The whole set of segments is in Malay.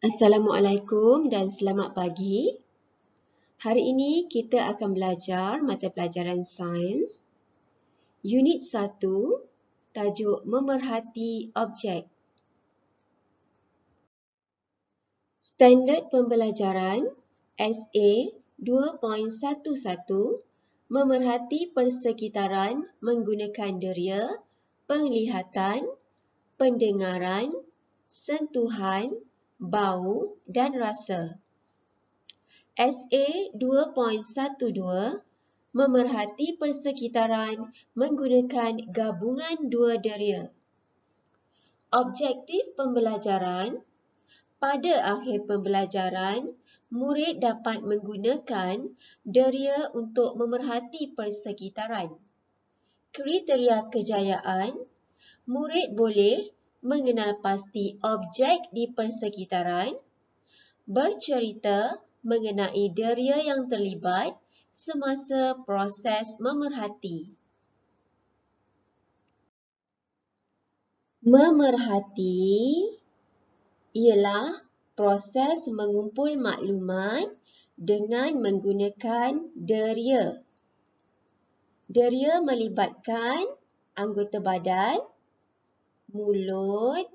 Assalamualaikum dan selamat pagi. Hari ini kita akan belajar mata pelajaran sains. Unit 1, tajuk memerhati objek. Standard pembelajaran SA 2.11 memerhati persekitaran menggunakan deria, penglihatan, pendengaran, sentuhan, bau dan rasa. SA 2.12 memerhati persekitaran menggunakan gabungan dua deria. Objektif pembelajaran: pada akhir pembelajaran, murid dapat menggunakan deria untuk memerhati persekitaran. Kriteria kejayaan: murid boleh mengenal pasti objek di persekitaran, bercerita mengenai deria yang terlibat semasa proses memerhati. Memerhati ialah proses mengumpul maklumat dengan menggunakan deria. Deria melibatkan anggota badan, mulut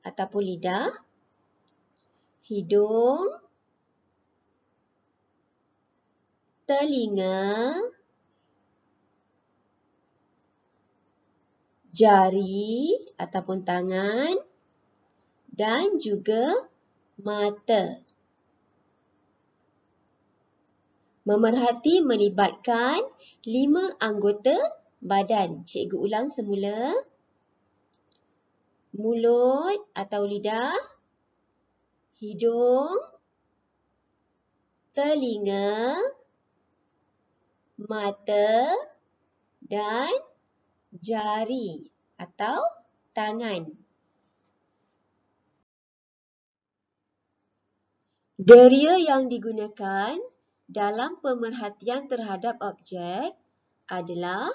ataupun lidah, hidung, telinga, jari ataupun tangan dan juga mata. Memerhati melibatkan 5 anggota badan. Cikgu ulang semula. Mulut atau lidah, hidung, telinga, mata dan jari atau tangan. Deria yang digunakan dalam pemerhatian terhadap objek adalah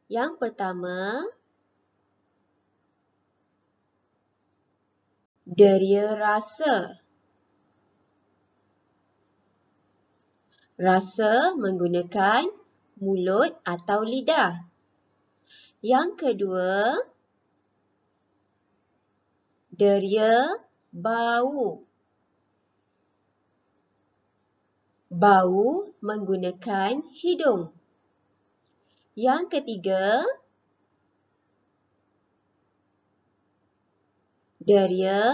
yang pertama, deria rasa. Rasa menggunakan mulut atau lidah. Yang kedua, deria bau. Bau menggunakan hidung. Yang ketiga, deria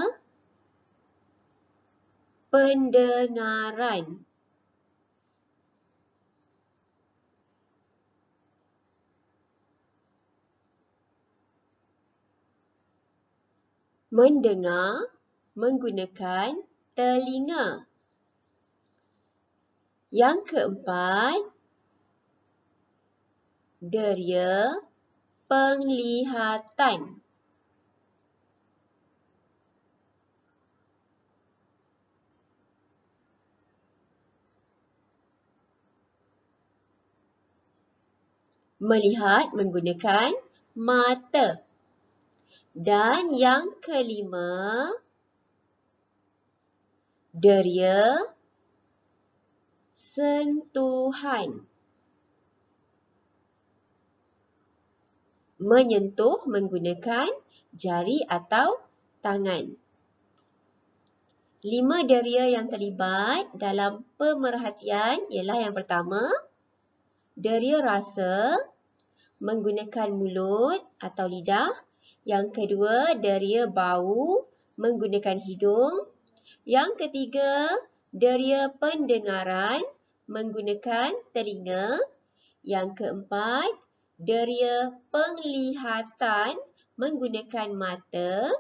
pendengaran. Mendengar menggunakan telinga. Yang keempat, deria penglihatan. Melihat menggunakan mata. Dan yang kelima, deria sentuhan. Menyentuh menggunakan jari atau tangan. 5 deria yang terlibat dalam pemerhatian ialah yang pertama, deria rasa menggunakan mulut atau lidah. Yang kedua, deria bau menggunakan hidung. Yang ketiga, deria pendengaran menggunakan telinga. Yang keempat, deria penglihatan menggunakan mata.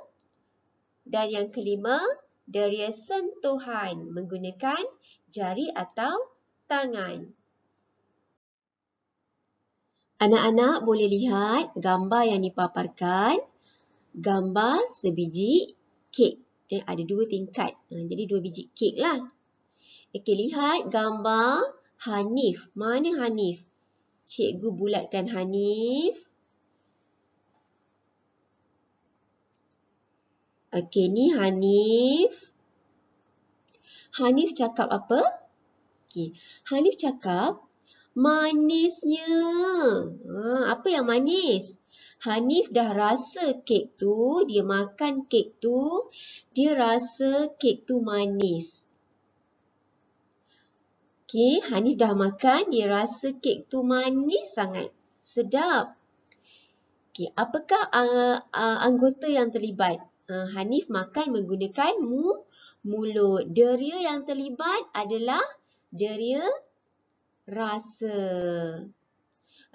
Dan yang kelima, deria sentuhan menggunakan jari atau tangan. Anak-anak boleh lihat gambar yang dipaparkan. Gambar sebiji kek. Ada 2 tingkat. Jadi 2 biji kek lah. Okey, lihat gambar Hanif. Mana Hanif? Cikgu bulatkan Hanif. Okey, ni Hanif. Hanif cakap apa? Okey, Hanif cakap manisnya. Apa yang manis? Hanif dah rasa kek tu, dia makan kek tu, dia rasa kek tu manis. Okey, Hanif dah makan, dia rasa kek tu manis sangat. Sedap. Okey, apakah anggota yang terlibat? Hanif makan menggunakan mulut. Deria yang terlibat adalah deria rasa.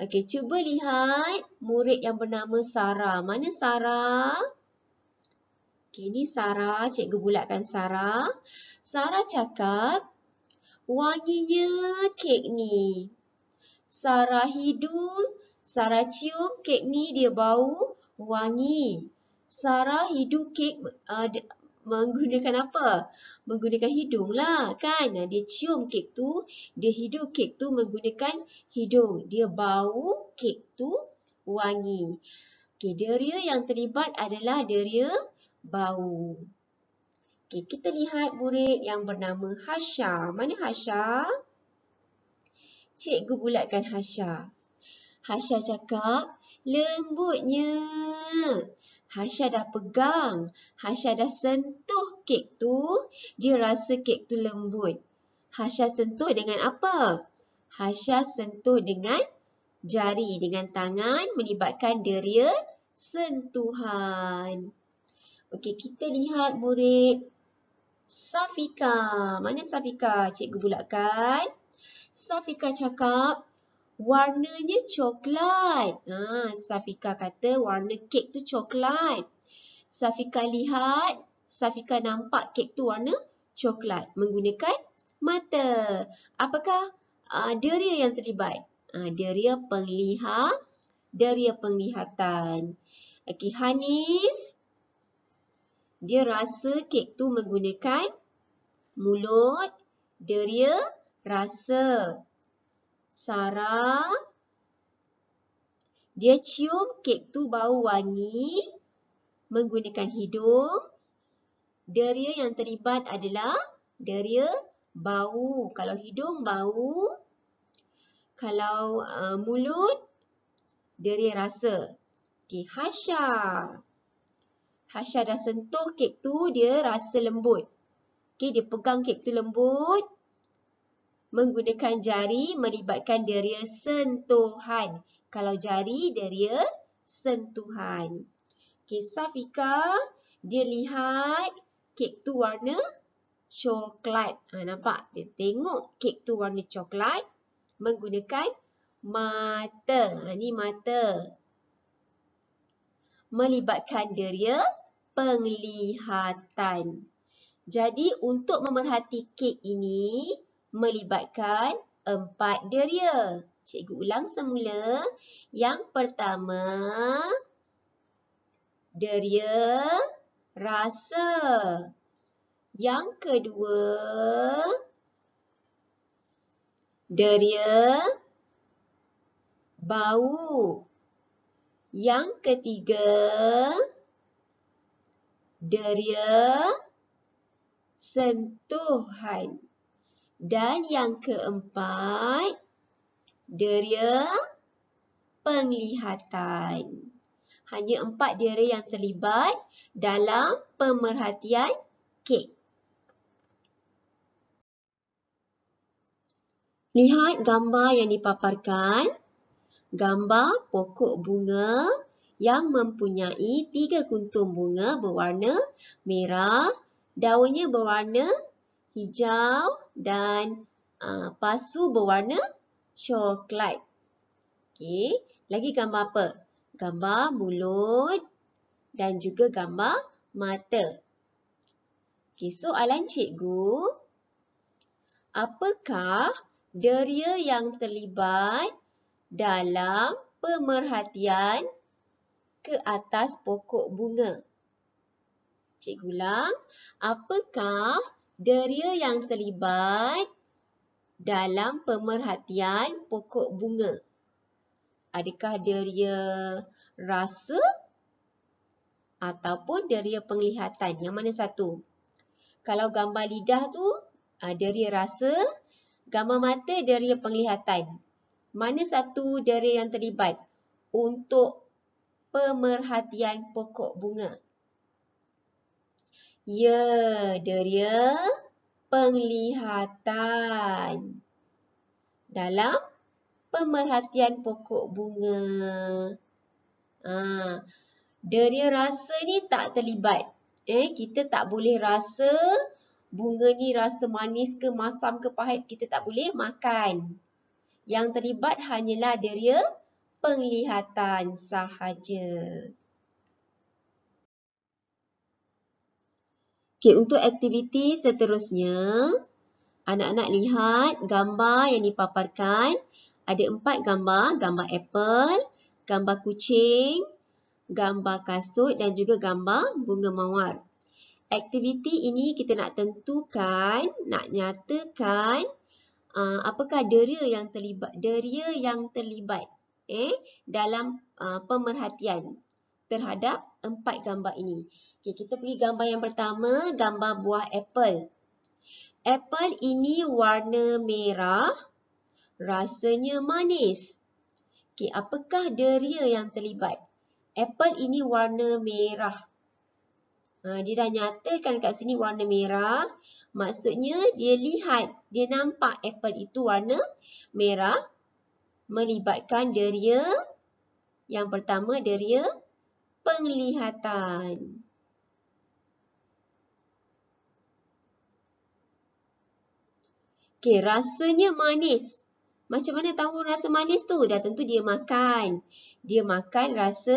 Okey, cuba lihat murid yang bernama Sarah. Mana Sarah? Okey, ni Sarah. Cikgu bulatkan Sarah. Sarah cakap, wanginya kek ni. Sarah hidung, Sarah cium kek ni, dia bau wangi. Sarah hidung kek menggunakan apa? Menggunakan hidung lah kan. Dia cium kek tu, dia hidung kek tu menggunakan hidung. Dia bau kek tu wangi. Okey, deria yang terlibat adalah deria bau. Okey, kita lihat murid yang bernama Hasha. Mana Hasha? Cikgu bulatkan Hasha. Hasha cakap, lembutnya. Hasha dah pegang, Hasha dah sentuh kek tu, dia rasa kek tu lembut. Hasha sentuh dengan apa? Hasha sentuh dengan jari, dengan tangan, melibatkan deria sentuhan. Okey, kita lihat murid Safika. Mana Safika? Cikgu bulatkan. Safika cakap, warnanya coklat. Safika kata warna kek tu coklat. Safika lihat, Safika nampak kek tu warna coklat menggunakan mata. Apakah deria yang terlibat? Deria penglihatan. Okey, Hanif, dia rasa kek tu menggunakan mulut, deria rasa. Sarah, dia cium kek tu bau wangi menggunakan hidung. Deria yang terlibat adalah deria bau. Kalau hidung bau, kalau mulut deria rasa. Okey, Hasha. Hasha dah sentuh kek tu, dia rasa lembut. Okey, dia pegang kek tu lembut. Menggunakan jari melibatkan deria sentuhan. Kalau jari, deria sentuhan. Okey, Safika, dia lihat kek tu warna coklat. Nampak? Dia tengok kek tu warna coklat menggunakan mata. Ni mata. Melibatkan deria penglihatan. Jadi, untuk memerhati kek ini, melibatkan 4 deria. Cikgu ulang semula. Yang pertama, deria rasa. Yang kedua, deria bau. Yang ketiga, deria sentuhan. Dan yang keempat, deria penglihatan. Hanya 4 deria yang terlibat dalam pemerhatian kek. Lihat gambar yang dipaparkan. Gambar pokok bunga yang mempunyai 3 kuntum bunga berwarna merah, daunnya berwarna hijau dan pasu berwarna coklat. Okey, lagi gambar apa? Gambar mulut dan juga gambar mata. Okey, soalan cikgu, apakah deria yang terlibat dalam pemerhatian ke atas pokok bunga? Cikgu ulang, apakah deria yang terlibat dalam pemerhatian pokok bunga? Adakah deria rasa ataupun deria penglihatan. Yang mana satu? Kalau gambar lidah tu deria rasa, gambar mata deria penglihatan. Mana satu deria yang terlibat untuk pemerhatian pokok bunga? Ya, deria penglihatan dalam pemerhatian pokok bunga. Deria rasa ni tak terlibat. Kita tak boleh rasa bunga ni rasa manis ke, masam ke, pahit. Kita tak boleh makan. Yang terlibat hanyalah deria penglihatan sahaja. Okey, untuk aktiviti seterusnya, anak-anak lihat gambar yang dipaparkan. Ada 4 gambar. Gambar apple, gambar kucing, gambar kasut dan juga gambar bunga mawar. Aktiviti ini kita nak tentukan, nak nyatakan apakah deria yang terlibat dalam pemerhatian terhadap 4 gambar ini. Okay, kita pergi gambar yang pertama, gambar buah apple. Apple ini warna merah, rasanya manis. Okay, apakah deria yang terlibat? Apple ini warna merah. Dia dah nyatakan kat sini warna merah. Maksudnya dia lihat, dia nampak apple itu warna merah. Melibatkan deria yang pertama, deria penglihatan. Okey, rasanya manis. Macam mana tahu rasa manis tu? Dah tentu dia makan. Dia makan rasa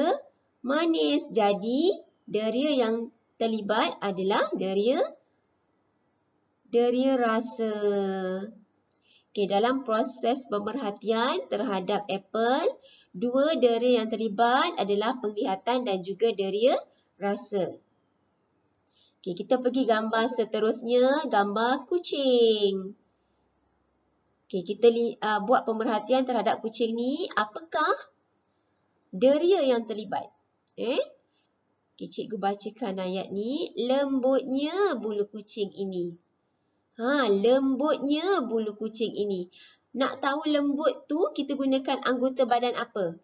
manis. Jadi, deria yang terlibat adalah deria rasa. Okey, dalam proses pemerhatian terhadap apple, 2 deria yang terlibat adalah penglihatan dan juga deria rasa. Okey, kita pergi gambar seterusnya, gambar kucing. Okey, kita buat pemerhatian terhadap kucing ni. Apakah deria yang terlibat? Okey, cikgu bacakan ayat ni. Lembutnya bulu kucing ini. Lembutnya bulu kucing ini. Nak tahu lembut tu, kita gunakan anggota badan apa?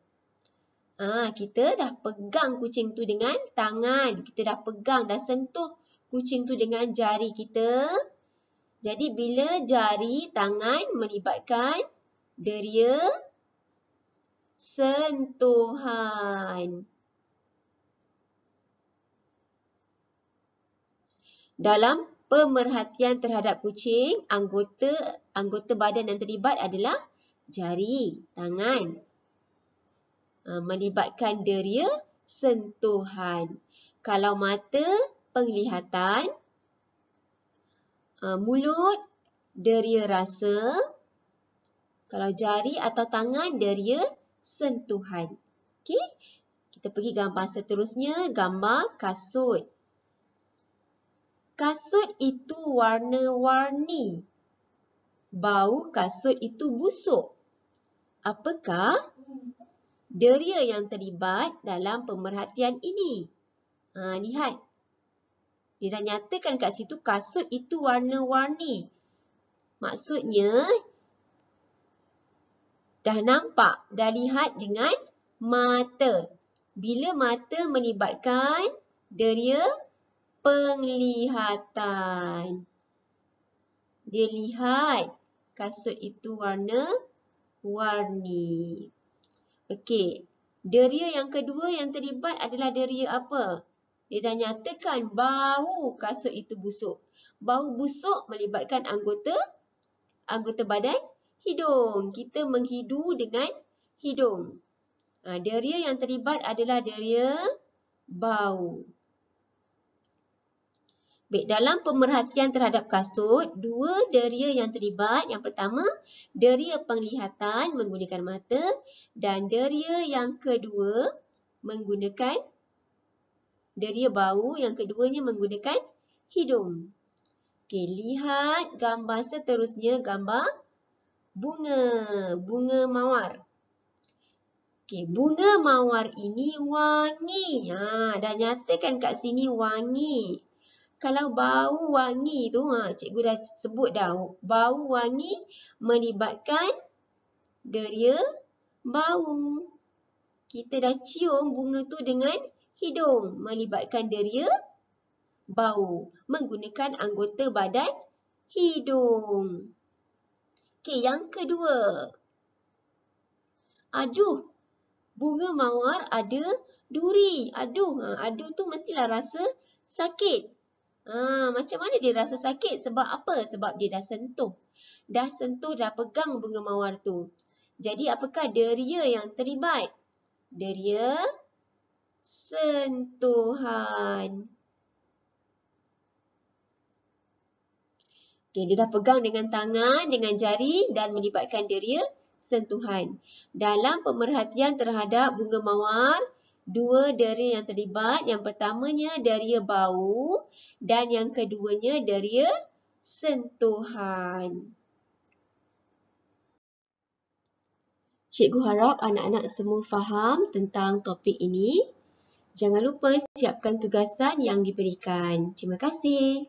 Kita dah pegang kucing tu dengan tangan. Kita dah pegang, dah sentuh kucing tu dengan jari kita. Jadi, bila jari, tangan melibatkan deria sentuhan. Dalam pemerhatian terhadap kucing, anggota badan yang terlibat adalah jari, tangan. Melibatkan deria sentuhan. Kalau mata, penglihatan. Mulut, deria rasa. Kalau jari atau tangan, deria sentuhan. Okey, kita pergi gambar seterusnya, gambar kasut. Kasut itu warna-warni. Bau kasut itu busuk. Apakah deria yang terlibat dalam pemerhatian ini? Lihat. Dia dah nyatakan kat situ kasut itu warna-warni. Maksudnya, dah nampak, dah lihat dengan mata. Bila mata melibatkan deria penglihatan. Dia lihat kasut itu warna-warni. Okey, deria yang kedua yang terlibat adalah deria apa? Dia dah nyatakan bau kasut itu busuk. Bau busuk melibatkan anggota badan hidung. Kita menghidu dengan hidung. Deria yang terlibat adalah deria bau. Baik, dalam pemerhatian terhadap kasut, 2 deria yang terlibat. Yang pertama, deria penglihatan menggunakan mata dan deria yang kedua menggunakan deria bau, yang keduanya menggunakan hidung. Okey, lihat gambar seterusnya, gambar bunga mawar. Okey, bunga mawar ini wangi. Dah nyatakan kat sini wangi. Kalau bau wangi tu, cikgu dah sebut dah. Bau wangi melibatkan deria bau. Kita dah cium bunga tu dengan hidung, melibatkan deria bau. Menggunakan anggota badan hidung. Okey, yang kedua. Aduh, bunga mawar ada duri. Aduh, aduh tu mestilah rasa sakit. Macam mana dia rasa sakit? Sebab apa? Sebab dia dah sentuh. Dah sentuh, dah pegang bunga mawar tu. Jadi apakah deria yang terlibat? Deria sentuhan. Okay, dia dah pegang dengan tangan, dengan jari dan melibatkan deria sentuhan. Dalam pemerhatian terhadap bunga mawar, dua deria yang terlibat. Yang pertamanya deria bau dan yang keduanya deria sentuhan. Cikgu harap anak-anak semua faham tentang topik ini. Jangan lupa siapkan tugasan yang diberikan. Terima kasih.